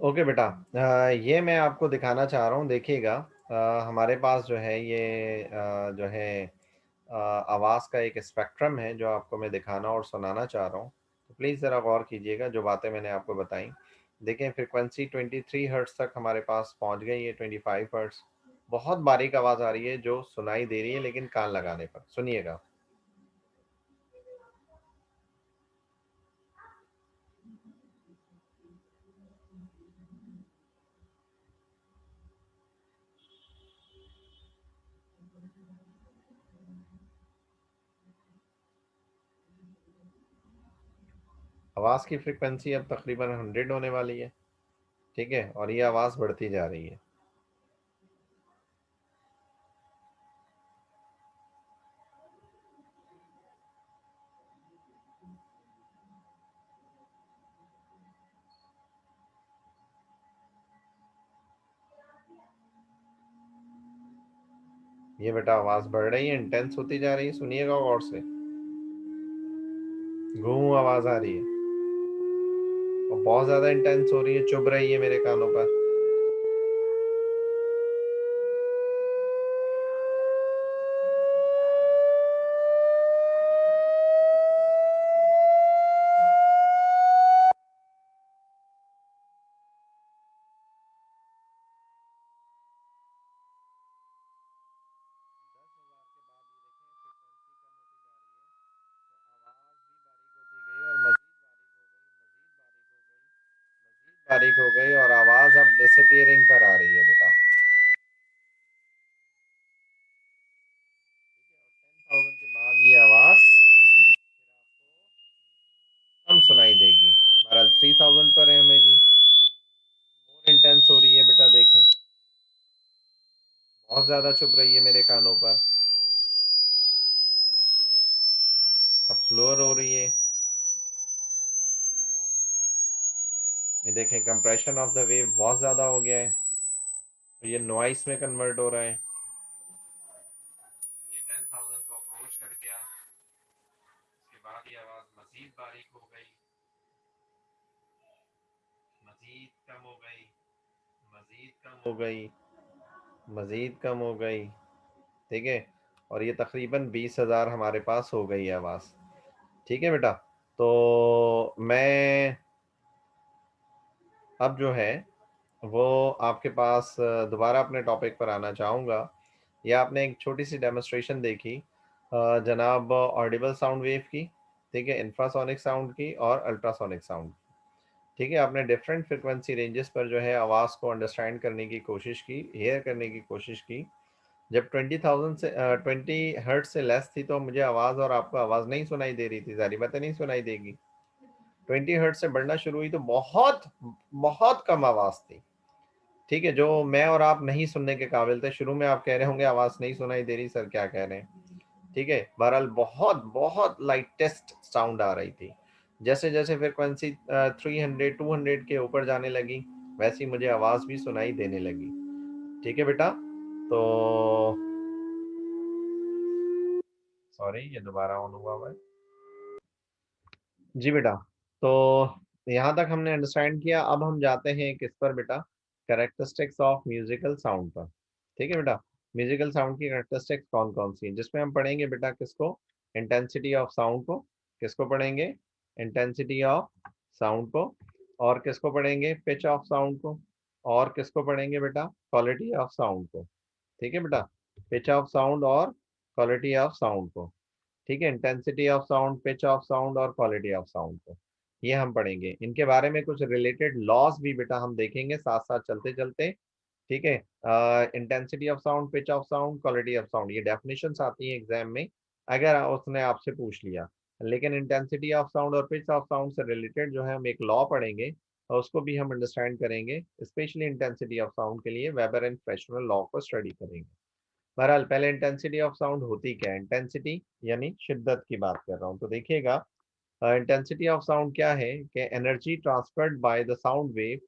Okay बेटा, ये मैं आपको दिखाना चाह रहा हूँ। देखिएगा, हमारे पास जो है ये जो है आवाज़ का एक स्पेक्ट्रम है जो आपको मैं दिखाना और सुनाना चाह रहा हूँ। तो प्लीज़ ज़रा गौर कीजिएगा जो बातें मैंने आपको बताई। देखें, फ्रीक्वेंसी 23 हर्ट्ज़ तक हमारे पास पहुँच गई है, 25 हर्ट्ज़। बहुत बारीक आवाज़ आ रही है जो सुनाई दे रही है लेकिन कान लगाने पर। सुनिएगा। आवाज़ की फ्रीक्वेंसी अब तकरीबन 100 होने वाली है। ठीक है, और ये आवाज़ बढ़ती जा रही है। ये बेटा आवाज़ बढ़ रही है, इंटेंस होती जा रही है। सुनिएगा गौर से। गूं आवाज़ आ रही है और बहुत ज़्यादा इंटेंस हो रही है, चुभ रही है मेरे कानों पर। बारीक हो गई और आवाज़ अब डिसअपियरिंग पर आ रही है बेटा। 10,000 के बाद ये आवाज़ कम सुनाई देगी। बहरहाल 3000 पर है मेरी, और इंटेंस हो रही है बेटा। देखें, बहुत ज़्यादा चुभ रही है मेरे कानों पर। अब स्लोअर हो रही है। ये देखें, कंप्रेशन ऑफ द वेव बहुत ज़्यादा हो गया है, तो ये नॉइस में कन्वर्ट हो रहा है। ये 10,000 को अप्रोच कर गया। उसके बाद ये आवाज़ मज़ीद बारीक हो गई, मज़ीद कम हो गई, मज़ीद कम हो गई, मज़ीद कम हो गई। ठीक है, और ये तकरीबन 20,000 हमारे पास हो गई है आवाज़। ठीक है बेटा। तो मैं अब जो है वो आपके पास दोबारा अपने टॉपिक पर आना चाहूँगा। या आपने एक छोटी सी डेमोस्ट्रेशन देखी जनाब, ऑडिबल साउंड वेव की। ठीक है, इंफ्रासोनिक साउंड की और अल्ट्रासोनिक साउंड। ठीक है, आपने डिफरेंट फ्रिक्वेंसी रेंजेस पर जो है आवाज़ को अंडरस्टैंड करने की कोशिश की, हेयर करने की कोशिश की। जब 20,000 से 20 हर्ट्ज से लेस थी तो मुझे आवाज़ और आपको आवाज़ नहीं सुनाई दे रही थी, सारी बातें नहीं सुनाई देगी। 20 हर्ट्ज से बढ़ना शुरू हुई तो बहुत बहुत कम आवाज़ थी। ठीक है, जो मैं और आप नहीं सुनने के काबिल थे। शुरू में आप कह रहे होंगे आवाज़ नहीं सुनाई दे रही सर, क्या कह रहे हैं। ठीक है, बहरहाल बहुत बहुत लाइटेस्ट साउंड आ रही थी। जैसे जैसे फ्रिक्वेंसी 300 200 के ऊपर जाने लगी, वैसी मुझे आवाज़ भी सुनाई देने लगी। ठीक है बेटा। तो सॉरी, ये दोबारा ऑन हुआ हुआ है। जी बेटा। तो यहाँ तक हमने अंडरस्टैंड किया। अब हम जाते हैं किस पर बेटा? कैरेक्टरिस्टिक्स ऑफ म्यूजिकल साउंड पर। ठीक है बेटा, म्यूजिकल साउंड की कैरेक्टरिस्टिक्स कौन कौन सी हैं, जिसमें हम पढ़ेंगे बेटा किसको? इंटेंसिटी ऑफ साउंड को। किसको पढ़ेंगे? इंटेंसिटी ऑफ साउंड को। और किसको पढ़ेंगे? पिच ऑफ साउंड को। और किसको पढ़ेंगे बेटा? क्वालिटी ऑफ साउंड को। ठीक है बेटा, पिच ऑफ साउंड और क्वालिटी ऑफ साउंड को। ठीक है, intensity of sound, pitch of sound और क्वालिटी ऑफ साउंड को ये हम पढ़ेंगे। इनके बारे में कुछ रिलेटेड लॉस भी बेटा हम देखेंगे साथ साथ चलते चलते। ठीक है, intensity of sound, pitch of sound, quality of sound, ये डेफिनेशंस आती हैं एग्जाम में अगर उसने आपसे पूछ लिया। लेकिन इंटेंसिटी ऑफ साउंड और पिच ऑफ साउंड से रिलेटेड जो है हम एक लॉ पढ़ेंगे और उसको भी हम अंडरस्टैंड करेंगे। स्पेशली इंटेंसिटी ऑफ साउंड के लिए वेबर एंड फ्रेशनर लॉ को स्टडी करेंगे। बहरहाल पहले इंटेंसिटी ऑफ साउंड होती क्या है? इंटेंसिटी यानी शिद्दत की बात कर रहा हूँ। तो देखिएगा, इंटेंसिटी ऑफ साउंड क्या है कि energy transferred by the sound wave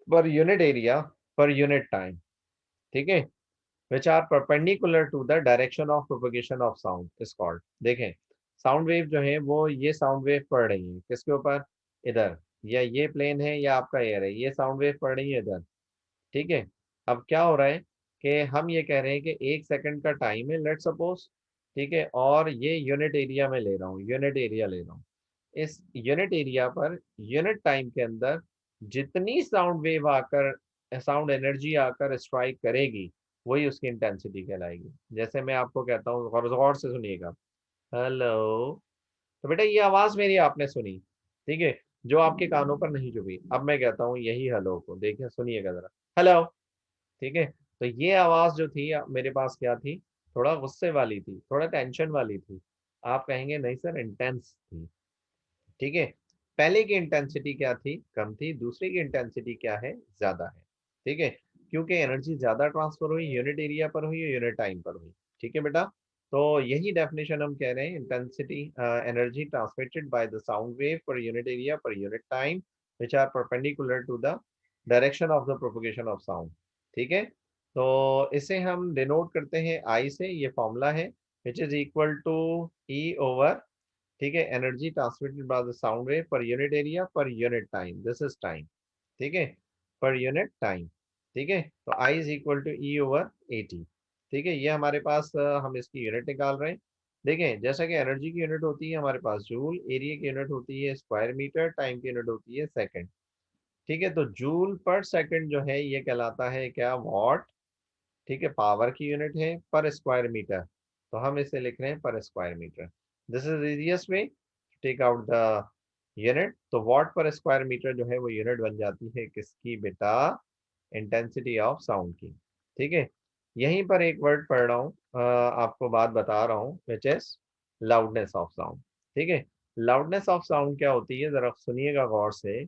per unit area per unit time. ठीक है, which are perpendicular to the direction of propagation of sound is called. देखें, साउंड वेव जो है वो ये साउंड वेव पड़ रही है किसके ऊपर? इधर। या ये प्लेन है या आपका एयर है, ये साउंड वेव पड़ रही है इधर, ठीक है। अब क्या हो रहा है कि हम ये कह रहे हैं कि 1 सेकंड का टाइम है लेट सपोज, ठीक है, और ये यूनिट एरिया में ले रहा हूँ, यूनिट एरिया ले रहा हूँ। इस unit area per unit time के अंदर जितनी साउंड वेव आकर, साउंड एनर्जी आकर स्ट्राइक करेगी, वही उसकी इंटेंसिटी कहलाएगी। जैसे मैं आपको कहता हूँ, गौर से सुनिएगा, हेलो, तो बेटा ये आवाज मेरी आपने सुनी, ठीक है, जो आपके कानों पर नहीं चुभी। अब मैं कहता हूँ यही हेलो को, देखिए सुनिएगा जरा, हेलो, ठीक है। तो ये आवाज जो थी मेरे पास क्या थी, थोड़ा गुस्से वाली थी, थोड़ा टेंशन वाली थी। आप कहेंगे नहीं सर इंटेंस थी, ठीक है। पहले की इंटेंसिटी क्या थी, कम थी, दूसरे की इंटेंसिटी क्या है, ज्यादा है, ठीक है। क्योंकि एनर्जी ज्यादा ट्रांसफर हुई, यूनिट एरिया पर हुई, यूनिट टाइम पर हुई, ठीक है बेटा। तो यही डेफिनेशन हम कह रहे हैं, intensity energy transmitted by the sound wave per unit area per unit time which are perpendicular to the direction of the propagation of sound, ठीक है। तो इसे हम डिनोट करते हैं आई से, ये फॉर्मूला है, which is equal to E over, ठीक है, energy transmitted by the sound wave per unit area per unit time, this is time, ठीक है, पर यूनिट टाइम, ठीक है। तो I is equal to E over A T, ठीक है। ये हमारे पास हम इसकी यूनिट निकाल रहे हैं। देखें, जैसा कि एनर्जी की यूनिट होती है हमारे पास जूल, एरिया की यूनिट होती है स्क्वायर मीटर, टाइम की यूनिट होती है सेकंड, ठीक है। तो जूल पर सेकंड जो है ये कहलाता है क्या, वॉट, ठीक है, पावर की यूनिट है पर स्क्वायर मीटर, तो हम इसे लिख रहे हैं per square metre. This is easiest way take out the unit. तो वॉट पर स्क्वायर मीटर जो है वो यूनिट बन जाती है किसकी बेटा, इंटेंसिटी ऑफ साउंड की, ठीक है। यहीं पर एक वर्ड पढ़ रहा हूँ, आपको बात बता रहा हूँ, which is loudness of sound, ठीक है। लाउडनेस ऑफ साउंड क्या होती है, जरा सुनिएगा गौर से,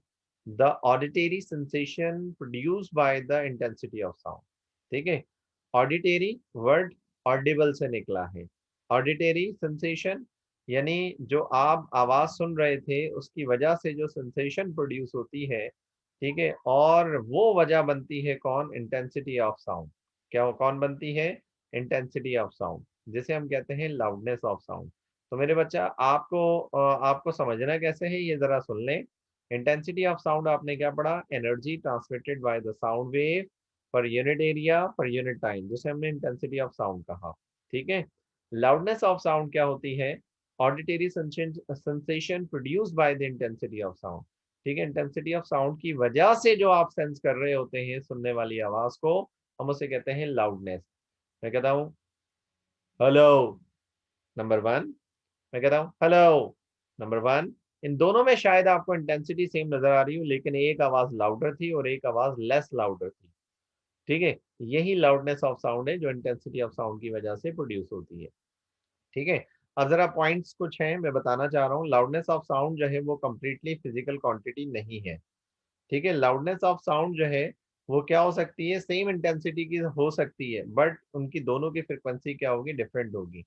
the auditory sensation produced by the intensity of sound, ठीक है। ऑडिटरी वर्ड ऑडिबल से निकला है, ऑडिटरी सेंसेशन यानी जो आप आवाज सुन रहे थे उसकी वजह से जो सेंसेशन प्रोड्यूस होती है, ठीक है, और वो वजह बनती है कौन, इंटेंसिटी ऑफ साउंड। क्या वो कौन बनती है, इंटेंसिटी ऑफ साउंड, जिसे हम कहते हैं लाउडनेस ऑफ साउंड। तो मेरे बच्चा आपको समझना कैसे है ये जरा सुन लें। इंटेंसिटी ऑफ साउंड आपने क्या पढ़ा, energy transmitted by the sound wave per unit area per unit time, जिसे हमने इंटेंसिटी ऑफ साउंड कहा, ठीक है। लाउडनेस ऑफ साउंड क्या होती है, auditory sensation produced by the intensity of sound, ठीक है। इंटेंसिटी ऑफ साउंड की वजह से जो आप सेंस कर रहे होते हैं सुनने वाली आवाज को, हम उसे कहते हैं लाउडनेस। मैं कहता हूँ हेलो, नंबर वन, मैं कहता हूँ हेलो, नंबर वन। इन दोनों में शायद आपको इंटेंसिटी सेम नजर आ रही हो, लेकिन एक आवाज लाउडर थी और एक आवाज लेस लाउडर थी, ठीक है। यही लाउडनेस ऑफ साउंड है जो इंटेंसिटी ऑफ साउंड की वजह से प्रोड्यूस होती है, ठीक है। अब जरा पॉइंट्स कुछ हैं मैं बताना चाह रहा हूँ। लाउडनेस ऑफ साउंड जो है वो कंप्लीटली फिजिकल क्वांटिटी नहीं है, ठीक है। लाउडनेस ऑफ साउंड जो है वो क्या हो सकती है, सेम इंटेंसिटी की हो सकती है, बट उनकी दोनों की फ्रिक्वेंसी क्या होगी, डिफरेंट होगी,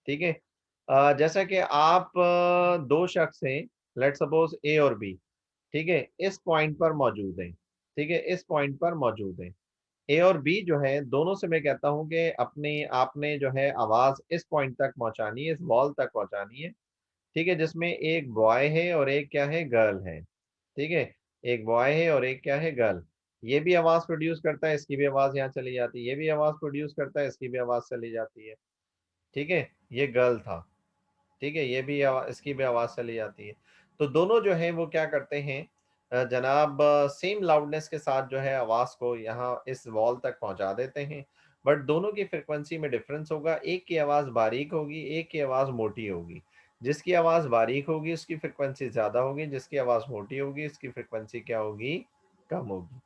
ठीक है। जैसा कि आप दो शख्स हैं, लेट सपोज ए और बी, ठीक है, इस पॉइंट पर मौजूद हैं, ठीक है, इस पॉइंट पर मौजूद हैं। ए और बी जो है दोनों से मैं कहता हूं कि अपने आपने जो है आवाज इस पॉइंट तक पहुंचानी है, इस वॉल तक पहुंचानी है, ठीक है, जिसमें एक बॉय है और एक क्या है, गर्ल है, ठीक है। एक बॉय है और एक क्या है, गर्ल। ये भी आवाज प्रोड्यूस करता है, इसकी भी आवाज यहाँ चली जाती है, ये भी आवाज प्रोड्यूस करता है, इसकी भी आवाज चली जाती है, ठीक है। ये गर्ल था, ठीक है, ये भी इसकी भी आवाज चली जाती है। तो दोनों जो है वो क्या करते हैं, जनाब सेम लाउडनेस के साथ जो है आवाज को यहाँ इस वॉल तक पहुंचा देते हैं, बट दोनों की फ्रिक्वेंसी में डिफरेंस होगा। एक की आवाज बारीक होगी, एक की आवाज मोटी होगी। जिसकी आवाज बारीक होगी उसकी फ्रिक्वेंसी ज्यादा होगी, जिसकी आवाज मोटी होगी उसकी फ्रिक्वेंसी क्या होगी, कम होगी,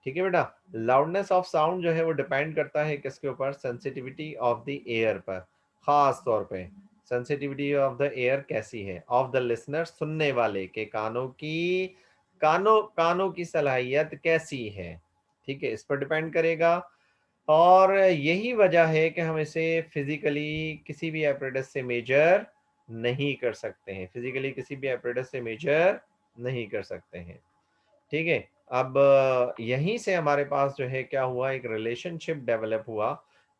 ठीक है बेटा। लाउडनेस ऑफ साउंड जो है वो डिपेंड करता है किसके ऊपर, सेंसिटिविटी ऑफ द एयर पर, खास तौर पे सेंसिटिविटी ऑफ द एयर कैसी है, ऑफ द लिसनर, सुनने वाले के कानों की, कानों की सलाहियत कैसी है, ठीक है, इस पर डिपेंड करेगा। और यही वजह है कि हम इसे फिजिकली किसी भी एपरेटस से मेजर नहीं कर सकते हैं, फिजिकली किसी भी एपरेटस से मेजर नहीं कर सकते हैं, ठीक है। अब यहीं से हमारे पास जो है क्या हुआ, एक रिलेशनशिप डेवलप हुआ,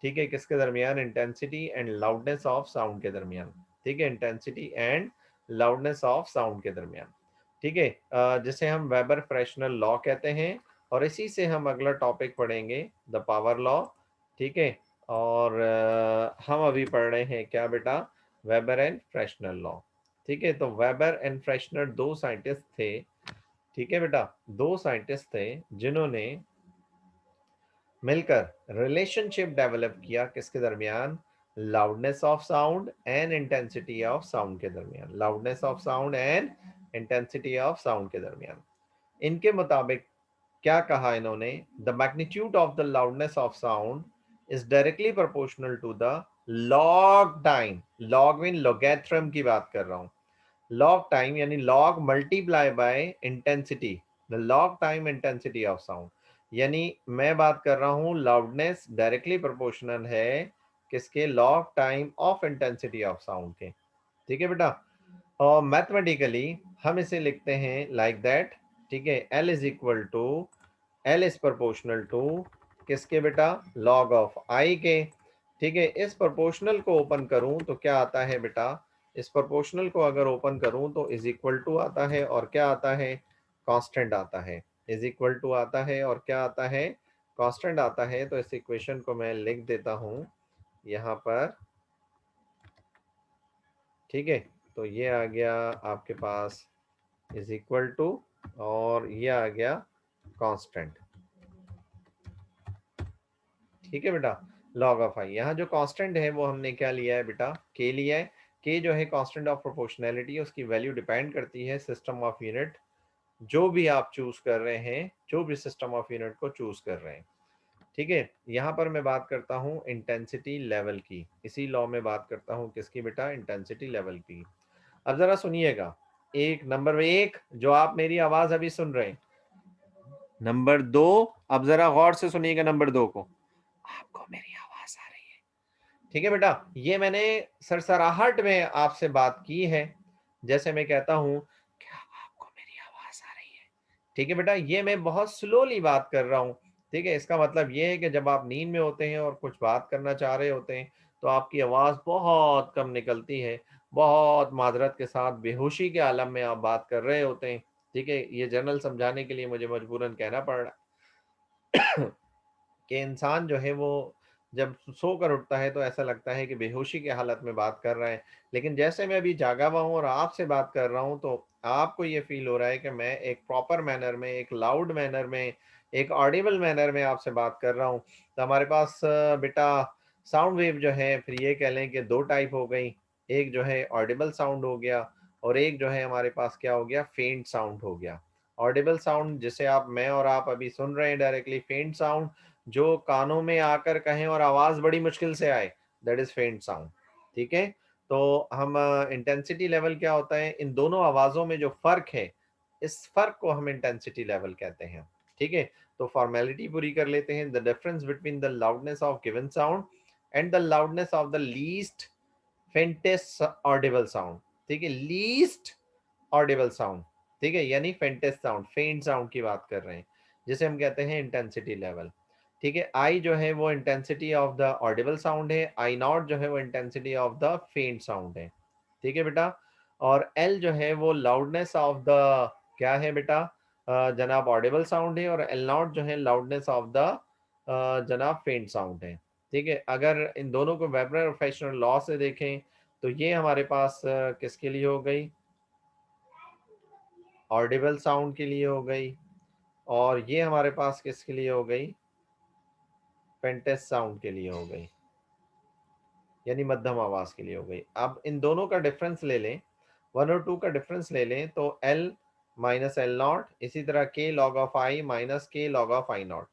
ठीक है, किसके दरमियान, intensity and loudness of sound के दरमियान, ठीक है, intensity and loudness of sound के दरमियान। ठीक है, जिसे हम वेबर फ्रेशनल लॉ कहते हैं, और इसी से हम अगला टॉपिक पढ़ेंगे द पावर लॉ। ठीक है, और हम अभी पढ़ रहे हैं क्या बेटा, वेबर एंड फ्रेशनल लॉ। ठीक है, तो वेबर एंड फ्रेशनर दो साइंटिस्ट थे। ठीक है बेटा, दो साइंटिस्ट थे जिन्होंने मिलकर रिलेशनशिप डेवलप किया किसके दरमियान, loudness of sound and intensity of sound के दरमियान, loudness of sound and intensity of sound के दरमियान। इनके मुताबिक क्या कहा इन्होंने, the magnitude of the loudness of sound is directly proportional to the log time, log mean logarithm की बात कर रहा हूं, लॉग टाइम यानी log multiply by intensity, the log time intensity of sound, यानी मैं बात कर रहा हूं लाउडनेस डायरेक्टली प्रोपोर्शनल है किसके, log time of intensity of sound के। ठीक है बेटा, और मैथमेटिकली हम इसे लिखते हैं लाइक दैट। ठीक है, L is equal to, L is proportional to किसके बेटा, लॉग ऑफ I के। ठीक है, इस प्रोपोर्शनल को ओपन करूं तो क्या आता है बेटा, इस प्रोपोर्शनल को अगर ओपन करूं तो इज इक्वल टू आता है, और क्या आता है, कांस्टेंट आता है, इज इक्वल टू आता है, और क्या आता है, कांस्टेंट आता है। तो इस इक्वेशन को मैं लिख देता हूं यहां पर। ठीक है, तो ये आ गया आपके पास इज इक्वल टू, और ये आ गया कांस्टेंट। ठीक है बेटा, लॉग ऑफ आई, यहाँ जो कांस्टेंट है वो हमने क्या लिया है बेटा, के लिया है। के जो है कांस्टेंट ऑफ प्रोपोर्शनैलिटी, उसकी वैल्यू डिपेंड करती है सिस्टम ऑफ यूनिट जो भी आप चूज कर रहे हैं, जो भी सिस्टम ऑफ यूनिट को चूज कर रहे हैं। ठीक है, यहाँ पर मैं बात करता हूँ इंटेंसिटी लेवल की, इसी लॉ में बात करता हूँ किसकी बेटा, इंटेंसिटी लेवल की। अब जरा सुनिएगा, एक नंबर एक जो आप मेरी आवाज अभी सुन रहे हैं, नंबर दो, अब जरा गौर से सुनिएगा नंबर दो को, आपको मेरी आवाज आ रही है। ठीक है बेटा, ये मैंने सरसराहट में आपसे बात की है, जैसे मैं कहता हूं क्या आपको मेरी आवाज आ रही है। ठीक है बेटा, ये मैं बहुत स्लोली बात कर रहा हूं। ठीक है, इसका मतलब ये है कि जब आप नींद में होते हैं और कुछ बात करना चाह रहे होते हैं तो आपकी आवाज बहुत कम निकलती है, बहुत माजरत के साथ बेहोशी के आलम में आप बात कर रहे होते हैं। ठीक है, ये जनरल समझाने के लिए मुझे मजबूरन कहना पड़ रहा है कि इंसान जो है वो जब सोकर उठता है तो ऐसा लगता है कि बेहोशी की हालत में बात कर रहा है, लेकिन जैसे मैं अभी जागा हुआ हूँ और आपसे बात कर रहा हूँ तो आपको ये फील हो रहा है कि मैं एक प्रॉपर मैनर में, एक लाउड मैनर में, एक ऑडिबल मैनर में आपसे बात कर रहा हूँ। तो हमारे पास बेटा साउंड वेव जो है, फिर ये कह लें कि दो टाइप हो गई, एक जो है ऑडिबल साउंड हो गया, और एक जो है हमारे पास क्या हो गया, फेंट साउंड हो गया। ऑडिबल साउंड जिसे आप, मैं और आप अभी सुन रहे हैं डायरेक्टली, फेंट साउंड जो कानों में आकर कहें और आवाज बड़ी मुश्किल से आए, दैट इज फेंट साउंड। ठीक है, तो हम इंटेंसिटी लेवल क्या होता है, इन दोनों आवाजों में जो फर्क है, इस फर्क को हम इंटेंसिटी लेवल कहते हैं। ठीक है, तो फॉर्मेलिटी पूरी कर लेते हैं, the difference between the loudness of given sound and the loudness of the least faintest Audible sound. ठीक है, लीस्ट ऑडिबल साउंड, ठीक है, यानी फेंटेस्ट साउंड, फेंट साउंड की बात कर रहे हैं, जिसे हम कहते हैं इंटेंसिटी लेवल। ठीक है, आई जो है वो intensity of the Audible sound है, आई नॉट जो है वो इंटेंसिटी ऑफ द फेंट साउंड है। ठीक है बेटा, और एल जो है वो लाउडनेस ऑफ द क्या है बेटा, जनाब ऑडिबल साउंड है, और एल नॉट जो है लाउडनेस ऑफ द जनाब फेंट साउंड है। ठीक है, अगर इन दोनों को वेबर और फ्रेशनर लॉ से देखें तो ये हमारे पास किसके लिए हो गई, ऑडिबल साउंड के लिए हो गई, और ये हमारे पास किसके लिए हो गई, पेंटेस साउंड के लिए हो गई, यानी मध्यम आवाज के लिए हो गई। अब इन दोनों का डिफरेंस ले लें, वन और टू का डिफरेंस ले लें तो एल माइनस एल नॉट, इसी तरह के लॉग ऑफ आई माइनस के लॉग ऑफ आई नॉट।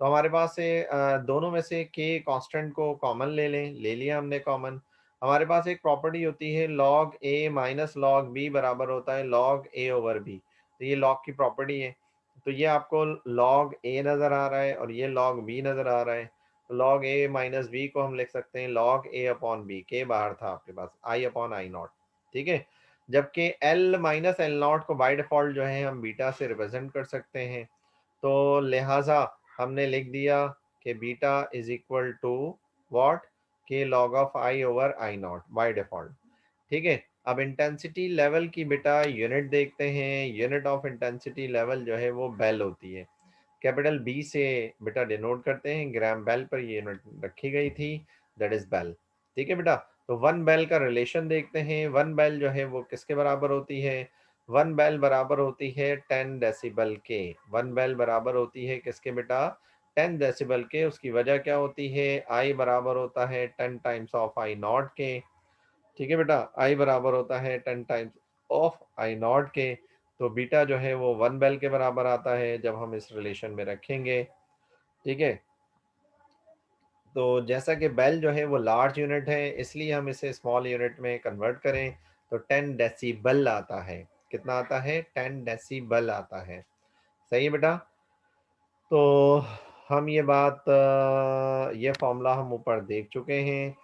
तो हमारे पास से दोनों में से के कांस्टेंट को कॉमन ले लें, ले लिया हमने कॉमन। हमारे पास एक प्रॉपर्टी होती है लॉग ए माइनस लॉग बी बराबर होता है लॉग ए ओवर बी, तो ये लॉग की प्रॉपर्टी है। तो ये आपको लॉग ए नज़र आ रहा है और ये लॉग बी नज़र आ रहा है, तो लॉग ए माइनस बी को हम लिख सकते हैं लॉग ए अपॉन बी, के बाहर था आपके पास, आई अपॉन आई नॉट। ठीक है, जबकि एल माइनस एल नॉट को बाय डिफॉल्ट जो है हम बीटा से रिप्रेजेंट कर सकते हैं, तो लिहाजा हमने लिख दिया कि beta is equal to what, K log of I over I naught by default. ठीक है, अब इंटेंसिटी लेवल की बेटा यूनिट देखते हैं। यूनिट ऑफ इंटेंसिटी लेवल जो है वो बेल होती है। कैपिटल बी से बेटा डिनोट करते हैं, ग्राम बेल पर ये यूनिट रखी गई थी, दैट इज बेल। ठीक है बेटा, तो वन बेल का रिलेशन देखते हैं। वन बेल जो है वो किसके बराबर होती है? वन बेल बराबर होती है 10 डेसिबल के। वन बेल बराबर होती है किसके बेटा? 10 डेसिबल के। उसकी वजह क्या होती है? आई बराबर होता है 10 टाइम्स ऑफ I0 के। ठीक है बेटा, आई बराबर होता है 10 टाइम्स ऑफ I0 के। तो बीटा जो है वो वन बेल के बराबर आता है जब हम इस रिलेशन में रखेंगे। ठीक है, तो जैसा कि बेल जो है वो लार्ज यूनिट है, इसलिए हम इसे स्मॉल यूनिट में कन्वर्ट करें तो 10 डेसिबल आता है। कितना आता है? 10 डेसिबल आता है। सही है बेटा। तो हम ये बात ये फॉर्मूला हम ऊपर देख चुके हैं।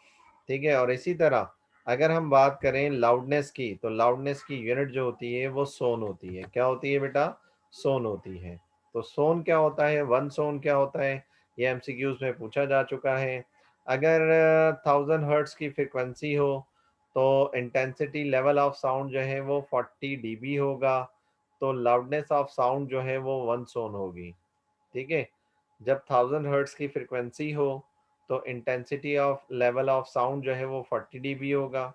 ठीक है, और इसी तरह अगर हम बात करें लाउडनेस की, तो लाउडनेस की यूनिट जो होती है वो सोन होती है। क्या होती है बेटा? सोन होती है। तो सोन क्या होता है? वन सोन क्या होता है? ये एमसीक्यूज में पूछा जा चुका है। अगर 1000 हर्ट्स की फ्रिक्वेंसी हो तो इंटेंसिटी लेवल ऑफ साउंड जो है वो 40 dB होगा। तो लाउडनेस ऑफ साउंड जो है वो वन सोन होगी। ठीक है, जब 1000 हर्ट्स की फ्रिक्वेंसी हो तो intensity of level of sound जो है वो 40 dB होगा,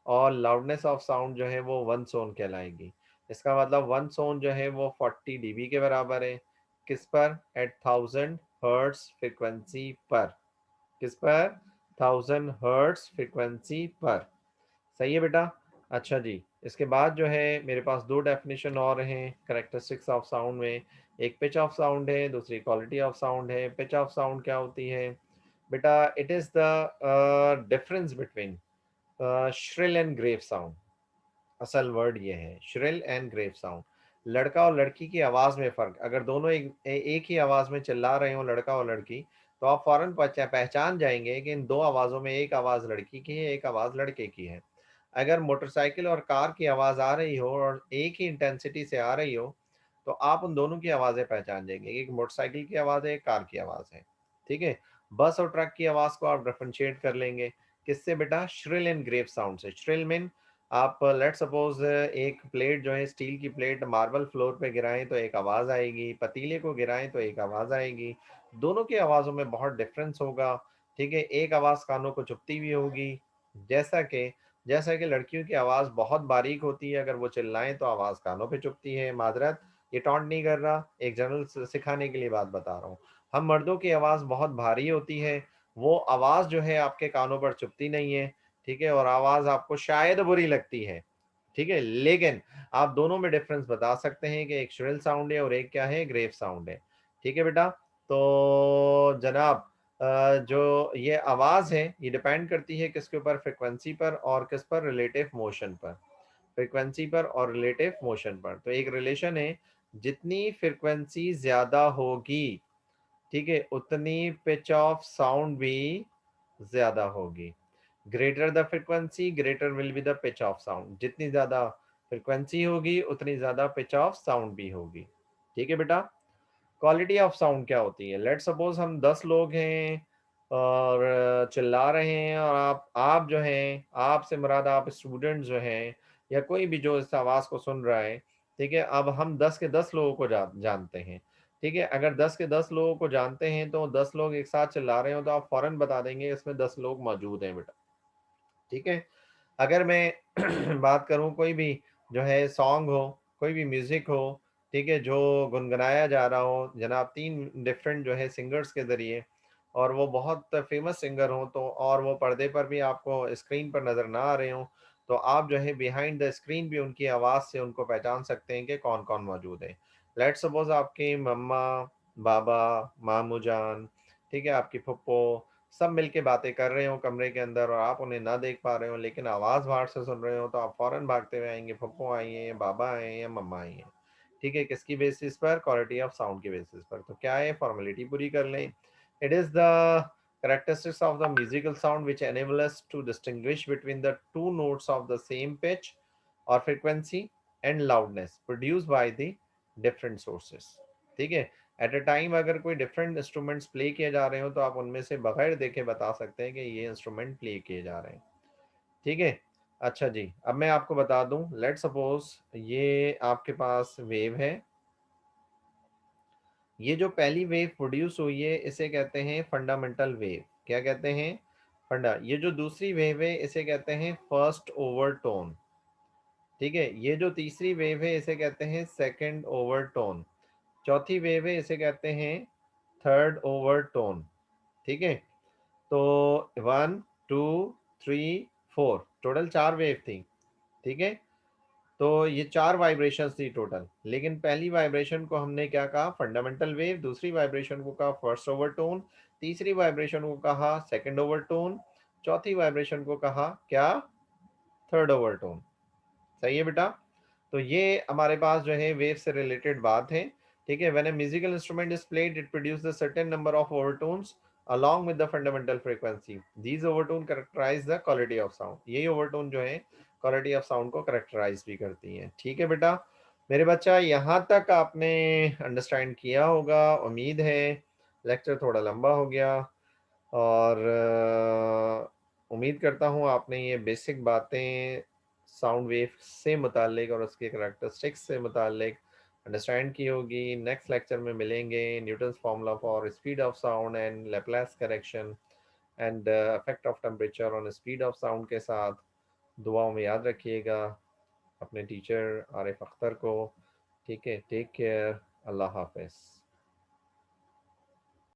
और लाउडनेस ऑफ साउंड जो है वो वन सोन कहलाएगी। इसका मतलब वन सोन जो है वो 40 dB के बराबर है। किस पर? एट 1000 हर्ट्स फ्रिक्वेंसी पर। किस पर? 1000 हर्ट्स फ्रिक्वेंसी पर। सही है बेटा। अच्छा जी, इसके बाद जो है मेरे पास दो डेफिनेशन और हैं करेक्टरिस्टिक्स ऑफ साउंड में। एक पिच ऑफ साउंड है, दूसरी क्वालिटी ऑफ साउंड है। पिच ऑफ साउंड क्या होती है बेटा? It is the difference between shrill and grave sound. असल वर्ड ये है, श्रिल एंड ग्रेव साउंड। लड़का और लड़की की आवाज में फर्क। अगर दोनों एक ही आवाज में चिल्ला रहे हो, लड़का और लड़की, तो आप फौरन पहचान जाएंगे कि इन दो आवाजों में एक आवाज लड़की की है, एक आवाज लड़के की है। अगर मोटरसाइकिल और कार की आवाज आ रही हो और एक ही इंटेंसिटी से आ रही हो, तो आप उन दोनों की आवाजें पहचान जाएंगे, एक मोटरसाइकिल की आवाज है, एक कार की आवाज है। ठीक है, बस और ट्रक की आवाज को आप डिफरेंशिएट कर लेंगे किससे बेटा? श्रिल एंड ग्रेव साउंड से। श्रिल मीन आप लेट सपोज एक प्लेट जो है स्टील की प्लेट मार्बल फ्लोर पे गिराएं तो एक आवाज आएगी, पतीले को गिराएं तो एक आवाज आएगी। दोनों की आवाजों में बहुत डिफरेंस होगा। ठीक है, एक आवाज कानों को चुभती हुई होगी, जैसा कि लड़कियों की आवाज बहुत बारीक होती है, अगर वो चिल्लाएं तो आवाज कानों पे चुभती है। माजरत, ये टॉन्ट नहीं कर रहा, एक जनरल सिखाने के लिए बात बता रहा हूँ। हम मर्दों की आवाज बहुत भारी होती है, वो आवाज जो है आपके कानों पर चुभती नहीं है। ठीक है, और आवाज आपको शायद बुरी लगती है। ठीक है, लेकिन आप दोनों में डिफरेंस बता सकते हैं कि एक श्रिल साउंड है और एक क्या है? ग्रेव साउंड है। ठीक है बेटा, तो जनाब जो ये आवाज है ये डिपेंड करती है किसके ऊपर? फ्रिक्वेंसी पर, और किस पर? रिलेटिव मोशन पर। फ्रिक्वेंसी पर और रिलेटिव मोशन पर। तो एक रिलेशन है, जितनी फ्रिक्वेंसी ज्यादा होगी, ठीक है, उतनी पिच ऑफ साउंड भी ज्यादा होगी। Greater the frequency greater will be the pitch of sound. जितनी ज्यादा फ्रिक्वेंसी होगी उतनी ज्यादा पिच ऑफ साउंड भी होगी। ठीक है बेटा। क्वालिटी ऑफ साउंड क्या होती है? लेट सपोज हम 10 लोग हैं और चिल्ला रहे हैं, और आप जो हैं, आपसे मुराद आप स्टूडेंट जो हैं या कोई भी जो इस आवाज को सुन रहा है। ठीक है, अब हम 10 के 10 लोगों को जानते हैं। ठीक है, अगर 10 के 10 लोगों को जानते हैं तो 10 लोग एक साथ चिल्ला रहे हो तो आप फौरन बता देंगे इसमें 10 लोग मौजूद हैं बेटा। ठीक है, अगर मैं बात करूं कोई भी जो है सॉन्ग हो, कोई भी म्यूजिक हो, ठीक है, जो गुनगुनाया जा रहा हो जनाब तीन डिफरेंट जो है सिंगर्स के जरिए, और वो बहुत फेमस सिंगर हो, तो और वो पर्दे पर भी आपको स्क्रीन पर नजर ना आ रहे हो, तो आप जो है बिहाइंड द स्क्रीन भी उनकी आवाज़ से उनको पहचान सकते हैं कि कौन कौन मौजूद है। लेट सपोज आपके मम्मा, बाबा, मामू जान, ठीक है, आपकी फुप्पो, सब मिलके बातें कर रहे हो कमरे के अंदर और आप उन्हें ना देख पा रहे हो, लेकिन आवाज़ बाहर से सुन रहे हो, तो आप फौरन भागते हुए आएंगे, पप्पू आई हैं या बाबा आए हैं या मम्मा आई हैं। ठीक है, किसकी बेसिस पर? क्वालिटी ऑफ साउंड की बेसिस पर। तो क्या है? फॉर्मेलिटी पूरी कर लें। It is the characteristics of the musical sound which enable us to distinguish between the two notes of the same pitch or frequency and loudness produced by the different sources। ठीक है, at a time अगर कोई different instruments play किए जा रहे हो तो आप उनमें से बगैर देखे बता सकते हैं कि ये इंस्ट्रूमेंट प्ले किए जा रहे हैं। ठीक है, अच्छा जी, अब मैं आपको बता दूं, लेट सपोज ये आपके पास वेव है। ये जो पहली वेव प्रोड्यूस हुई है इसे कहते हैं फंडामेंटल वेव। क्या कहते हैं? फंडा। ये जो दूसरी वेव है इसे कहते हैं फर्स्ट ओवरटोन। ठीक है, ये जो तीसरी वेव है इसे कहते हैं सेकंड ओवरटोन। चौथी वेव है इसे कहते हैं थर्ड ओवरटोन। ठीक है, तो 1 2 3 4 टोटल 4 वेव थी। ठीक है, तो ये 4 वाइब्रेशंस थी टोटल, लेकिन पहली वाइब्रेशन को हमने क्या कहा? Fundamental wave. दूसरी वाइब्रेशन को कहा फर्स्ट ओवरटोन। तीसरी वाइब्रेशन को कहा सेकंड ओवरटोन। चौथी वाइब्रेशन को कहा क्या? Third overtone. सही है बेटा? तो ये हमारे पास जो है वेव से रिलेटेड बात है। ठीक है, when a musical instrument is played it produce the certain number of overtones along with the fundamental frequency. These overtone characterize the quality of sound. यही ओवरटोन जो है क्वालिटी ऑफ साउंड को characterized भी करती हैं। ठीक है बेटा, मेरे बच्चा यहाँ तक आपने अंडरस्टैंड किया होगा उम्मीद है। लेक्चर थोड़ा लंबा हो गया, और उम्मीद करता हूँ आपने ये बेसिक बातें साउंड वेव से मुतालिक और उसके करैक्टरिस्टिक्स से मुतालिक अंडरस्टैंड की होगी। नेक्स्ट लेक्चर में मिलेंगे Newton's formula for speed of sound and Laplace correction and effect of temperature on speed of sound के साथ। दुआओं में याद रखिएगा अपने टीचर आरिफ अख्तर को। ठीक है, टेक केयर, अल्लाह हाफिज़।